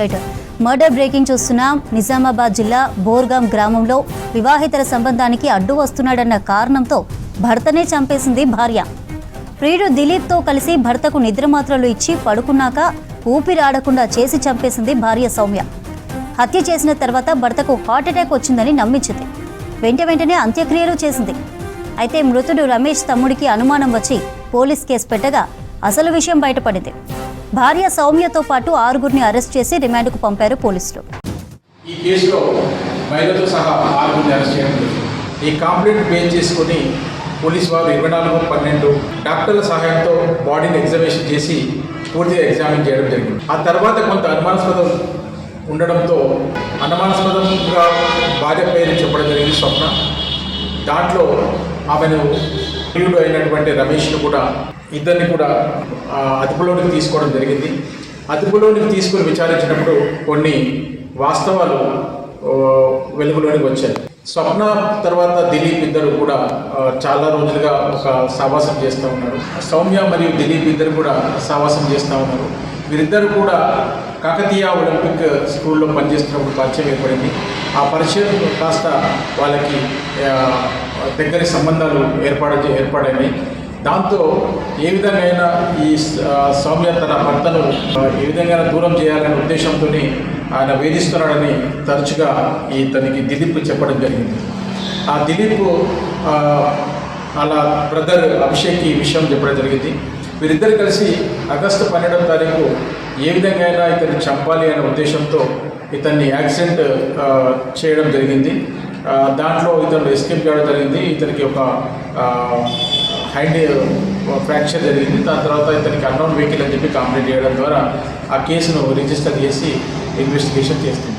Right murder breaking చూస్తున్నాం. నిజామాబాద్ జిల్లా బోర్గాం గ్రామంలో వివాహితర సంబంధానికి అడ్డు వస్తున్నాడన్న కారణంతో భర్తనే చంపేసింది భార్య. ప్రియుడు దిలీప్తో కలిసి భర్తకు నిద్రమాత్రలు ఇచ్చి పడుకున్నాక ఊపిరాడకుండా చేసి చంపేసింది భార్య సౌమ్య. హత్య చేసిన తర్వాత భర్తకు హార్ట్అటాక్ వచ్చిందని నమ్మించింది. వెంటనే అంత్యక్రియలు చేసింది. అయితే మృతుడు రమేష్ తమ్ముడికి అనుమానం వచ్చి పోలీస్ కేసు పెట్టగా అసలు విషయం బయటపడింది. భార్య సౌమ్యతో పాటు 6గురిని అరెస్ట్ చేసి రిమాండ్కు పంపారు పోలీసులు. ఈ కేసులో మహిళతో సహా 6గురిని అరెస్ట్ చేయడం జరిగింది. ఈ కంప్లైంట్ బేస్ చేసుకుని పోలీసు వారు 24/12 డాక్టర్ల సహాయంతో బాడీని ఎగ్జామినేషన్ చేసి పూర్తిగా ఎగ్జామిన్ చేయడం జరిగింది. ఆ తర్వాత కొంత అనుమానాస్పదం ఉండడంతో అనుమానాస్పదంగా భార్య పేరు చెప్పడం జరిగింది స్వప్న. దాంట్లో ఆమెను ప్రియుడు అయినటువంటి రమేష్ను కూడా ఇద్దరిని కూడా అదుపులోనికి తీసుకోవడం జరిగింది. అదుపులోనికి తీసుకుని విచారించినప్పుడు కొన్ని వాస్తవాలు వెలుగులోనికి వచ్చాయి. స్వప్న తర్వాత దిలీప్ ఇద్దరు కూడా చాలా రోజులుగా ఒక సావాసం చేస్తూ ఉన్నారు. సౌమ్య మరియు దిలీప్ ఇద్దరు కూడా సావాసం చేస్తూ ఉన్నారు. వీరిద్దరు కూడా కాకతీయ ఒలింపిక్ స్కూల్లో పనిచేస్తున్నప్పుడు పరిచయం ఏర్పడింది. ఆ పరిచయం కాస్త వాళ్ళకి దగ్గరి సంబంధాలు ఏర్పడాయి. దాంతో ఏ విధంగా ఈ సౌమ్య తన భర్తను ఏ విధంగా దూరం చేయాలనే ఉద్దేశంతో ఆయన వేధిస్తున్నాడని తరచుగా తనకి దిలీప్ చెప్పడం జరిగింది. ఆ దిలీప్ అలా బ్రదర్ అభిషేక్ ఈ విషయం చెప్పడం జరిగింది. వీరిద్దరు కలిసి ఆగస్టు 12వ తారీఖు ఏ విధంగా ఇతన్ని చంపాలి అనే ఉద్దేశంతో ఇతన్ని యాక్సిడెంట్ చేయడం జరిగింది. దాంట్లో ఇతను ఎస్కేప్ చేయడం జరిగింది. ఇతనికి ఒక హ్యాండ్ ఫ్రాక్చర్ జరిగింది. దాని తర్వాత ఇతనికి అన్నోన్ వెహికల్ అని చెప్పి కంప్లైంట్ చేయడం ద్వారా ఆ కేసును రిజిస్టర్ చేసి ఇన్వెస్టిగేషన్ చేస్తుంది.